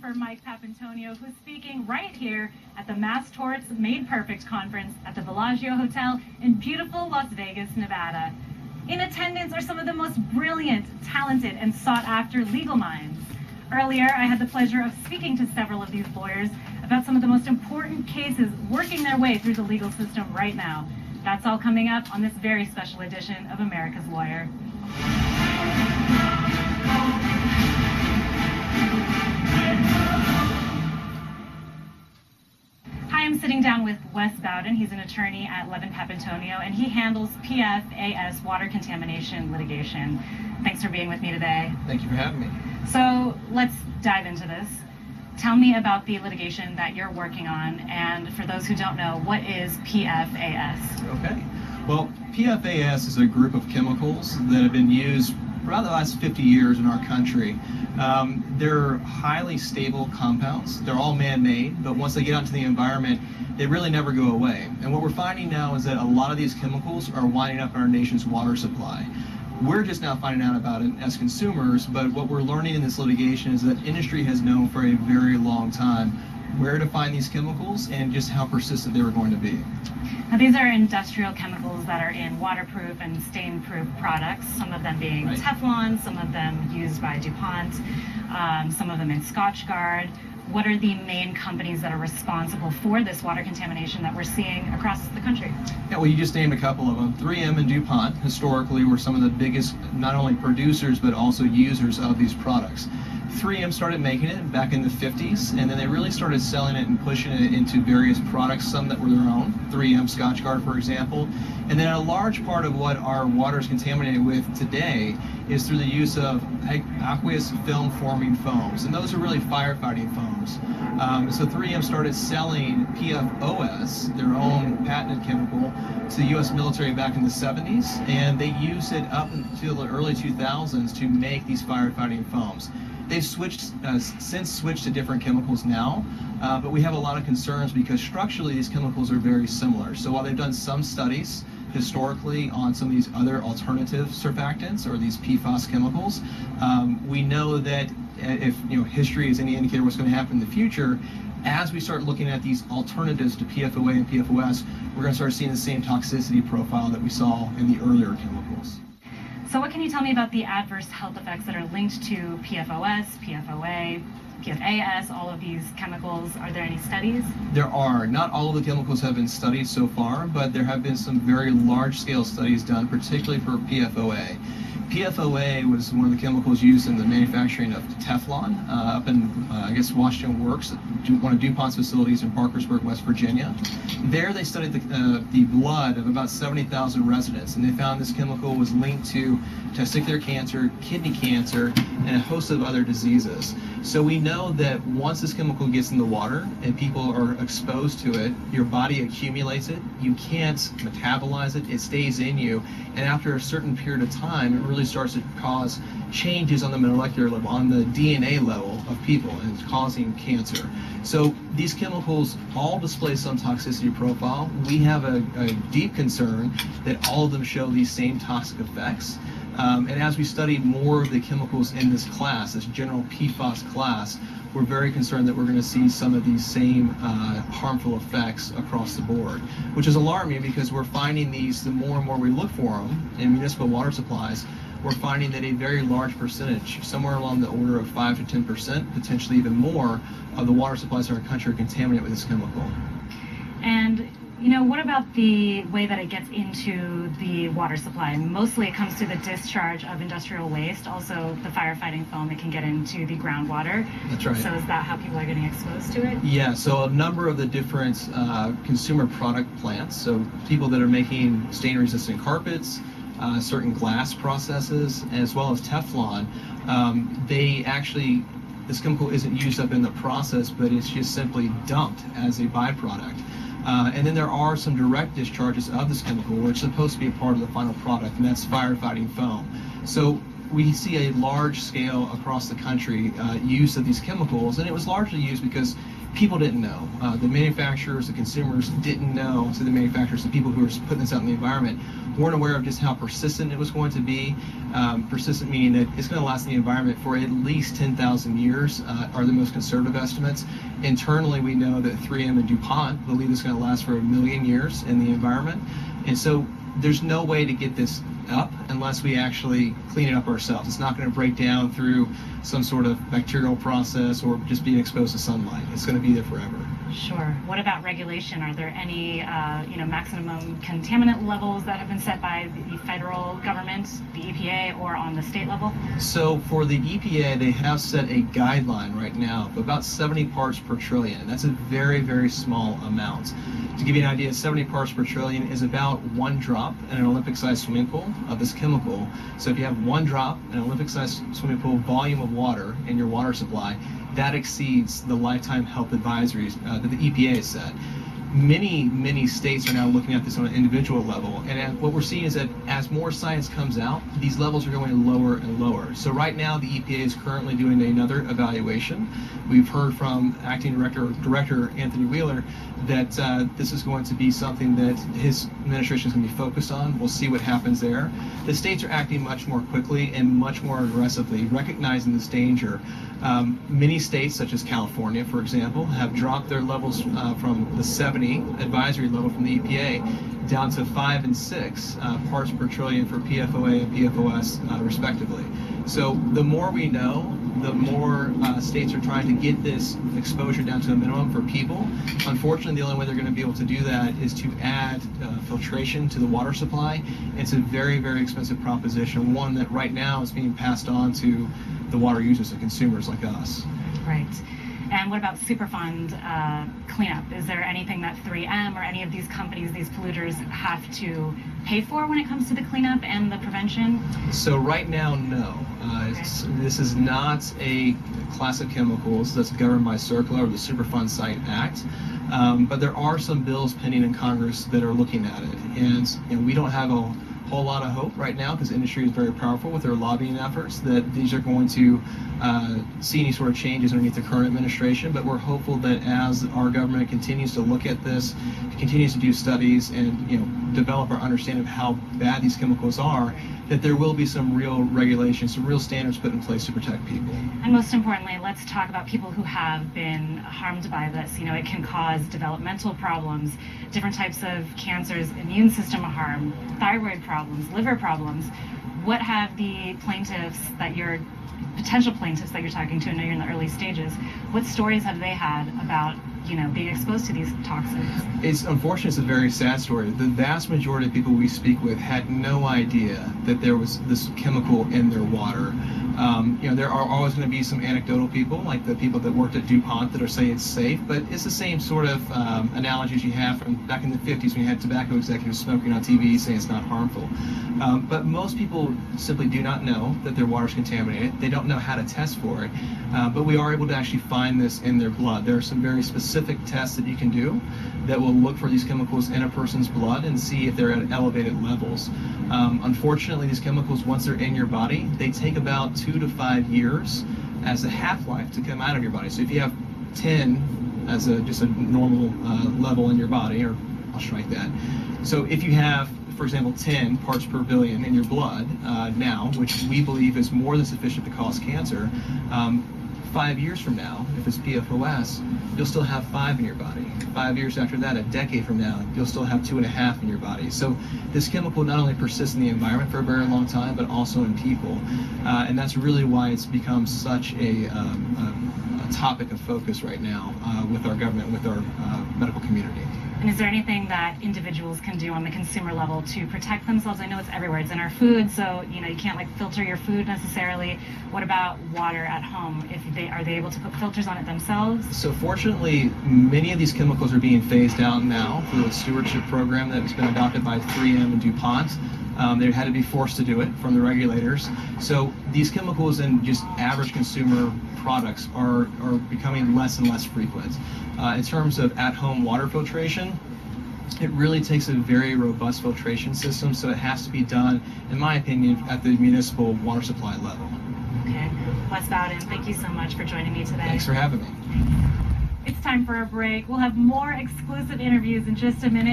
for Mike Papantonio, who's speaking right here at the Mass Torts Made Perfect conference at the Bellagio Hotel in beautiful Las Vegas, Nevada. In attendance are some of the most brilliant, talented, and sought-after legal minds. Earlier, I had the pleasure of speaking to several of these lawyers about some of the most important cases working their way through the legal system right now. That's all coming up on this very special edition of America's Lawyer. Hi, I'm sitting down with Wes Bowden. He's an attorney at Levin Papantonio, and he handles PFAS water contamination litigation. Thanks for being with me today. Thank you for having me. So let's dive into this. Tell me about the litigation that you're working on, and for those who don't know, what is PFAS? Okay. Well, PFAS is a group of chemicals that have been used for about the last 50 years in our country. They're highly stable compounds. They're all man-made, but once they get out into the environment, they really never go away. And what we're finding now is that a lot of these chemicals are winding up in our nation's water supply. We're just now finding out about it as consumers, but what we're learning in this litigation is that industry has known for a very long time where to find these chemicals and just how persistent they were going to be. Now, these are industrial chemicals that are in waterproof and stain-proof products, some of them being Right. Teflon, some of them used by DuPont, some of them in Scotchgard. What are the main companies that are responsible for this water contamination that we're seeing across the country? Yeah, well, you just named a couple of them. 3M and DuPont historically were some of the biggest, not only producers, but also users of these products. 3M started making it back in the 50s, and then they really started selling it and pushing it into various products, some that were their own, 3M Scotchgard, for example. And then a large part of what our water is contaminated with today is through the use of aqueous film-forming foams, and those are really firefighting foams. So 3M started selling PFOS, their own patented chemical, to the U.S. military back in the 70s, and they used it up until the early 2000s to make these firefighting foams. They've since switched to different chemicals now, but we have a lot of concerns because structurally these chemicals are very similar. So while they've done some studies historically on some of these other alternative surfactants or these PFAS chemicals, we know that if history is any indicator of what's going to happen in the future, as we start looking at these alternatives to PFOA and PFOS, we're going to start seeing the same toxicity profile that we saw in the earlier chemicals. So what can you tell me about the adverse health effects that are linked to PFOS, PFOA, PFAS, all of these chemicals? Are there any studies? There are. Not all of the chemicals have been studied so far, but there have been some very large-scale studies done, particularly for PFOA. PFOA was one of the chemicals used in the manufacturing of Teflon up in, Washington Works, one of DuPont's facilities in Parkersburg, West Virginia. There they studied the blood of about 70,000 residents, and they found this chemical was linked to testicular cancer, kidney cancer, and a host of other diseases. So we know that once this chemical gets in the water and people are exposed to it, your body accumulates it, you can't metabolize it, it stays in you, and after a certain period of time, it really starts to cause changes on the molecular level, on the DNA level of people, and it's causing cancer. So these chemicals all display some toxicity profile. We have a deep concern that all of them show these same toxic effects. And as we study more of the chemicals in this class, this general PFAS class, we're very concerned that we're going to see some of these same harmful effects across the board, which is alarming because we're finding these, the more and more we look for them in municipal water supplies, we're finding that a very large percentage, somewhere along the order of 5 to 10%, potentially even more, of the water supplies in our country are contaminated with this chemical. And what about the way that it gets into the water supply? Mostly it comes through the discharge of industrial waste, also the firefighting foam, it can get into the groundwater. That's right. So is that how people are getting exposed to it? Yeah, so a number of the different consumer product plants, so people that are making stain-resistant carpets, certain glass processes, as well as Teflon, this chemical isn't used up in the process, but it's just simply dumped as a byproduct. And then there are some direct discharges of this chemical, which is supposed to be a part of the final product, and that's firefighting foam. So we see a large scale across the country use of these chemicals, and it was largely used because people didn't know. The manufacturers, the consumers didn't know. So the manufacturers, the people who were putting this out in the environment, weren't aware of just how persistent it was going to be. Persistent meaning that it's going to last in the environment for at least 10,000 years are the most conservative estimates. Internally, we know that 3M and DuPont believe it's going to last for 1 million years in the environment. And so there's no way to get this up unless we actually clean it up ourselves. It's not going to break down through some sort of bacterial process or just being exposed to sunlight. It's going to be there forever. Sure. What about regulation? Are there any, maximum contaminant levels that have been set by the federal government, the EPA, or on the state level? So for the EPA, they have set a guideline right now of about 70 parts per trillion. That's a very, very small amount. To give you an idea, 70 parts per trillion is about 1 drop in an Olympic-sized swimming pool of this chemical. So if you have 1 drop in an Olympic-sized swimming pool volume of water in your water supply, that exceeds the lifetime health advisories that the EPA has set. Many states are now looking at this on an individual level, and what we're seeing is that as more science comes out, these levels are going lower and lower. So right now, the EPA is currently doing another evaluation. We've heard from Acting Director Anthony Wheeler that this is going to be something that his administration is going to be focused on. We'll see what happens there. The states are acting much more quickly and much more aggressively, recognizing this danger. Many states, such as California, for example, have dropped their levels from the 70 advisory level from the EPA down to 5 and 6 parts per trillion for PFOA and PFOS, respectively. So the more we know, the more states are trying to get this exposure down to a minimum for people. Unfortunately, the only way they're going to be able to do that is to add filtration to the water supply. It's a very, very expensive proposition, one that right now is being passed on to the water users and consumers like us. Right. And what about Superfund cleanup? Is there anything that 3M or any of these companies, these polluters, have to pay for when it comes to the cleanup and the prevention? So right now, no. Okay. This is not a class of chemicals that's governed by CERCLA or the Superfund Site Act. But there are some bills pending in Congress that are looking at it. And we don't have a whole lot of hope right now because the industry is very powerful with their lobbying efforts that these are going to see any sort of changes underneath the current administration, but we're hopeful that as our government continues to look at this, continues to do studies and develop our understanding of how bad these chemicals are, that there will be some real regulations, some real standards put in place to protect people. And most importantly, let's talk about people who have been harmed by this. It can cause developmental problems, different types of cancers, immune system harm, thyroid problems, liver problems. What have the potential plaintiffs that you're talking to, I know you're in the early stages, what stories have they had about being exposed to these toxins? It's unfortunate. It's a very sad story. The vast majority of people we speak with had no idea that there was this chemical in their water. There are always going to be some anecdotal people, like the people that worked at DuPont, that are saying it's safe, but it's the same sort of analogies you have from back in the 50s when you had tobacco executives smoking on TV saying it's not harmful. But most people simply do not know that their water is contaminated. They don't know how to test for it, but we are able to actually find this in their blood. There are some very specific tests that you can do that will look for these chemicals in a person's blood and see if they're at elevated levels. Unfortunately, these chemicals, once they're in your body, they take about 2 to 5 years as a half-life to come out of your body. So if you have 10 as just a normal level in your body, or I'll strike that. So if you have, for example, 10 parts per billion in your blood now, which we believe is more than sufficient to cause cancer, 5 years from now, if it's PFOS, you'll still have 5 in your body. 5 years after that, a decade from now, you'll still have 2.5 in your body. So this chemical not only persists in the environment for a very long time, but also in people. And that's really why it's become such a topic of focus right now with our government, with our medical community. And is there anything that individuals can do on the consumer level to protect themselves? I know it's everywhere. It's in our food, so you can't filter your food necessarily. What about water at home? Are they able to put filters on it themselves? So fortunately, many of these chemicals are being phased out now through a stewardship program that's been adopted by 3M and DuPont. They had to be forced to do it from the regulators. So these chemicals in just average consumer products are becoming less and less frequent. In terms of at-home water filtration, it really takes a very robust filtration system, so it has to be done, in my opinion, at the municipal water supply level. Okay. Wes Bowden, thank you so much for joining me today. Thanks for having me. It's time for a break. We'll have more exclusive interviews in just a minute.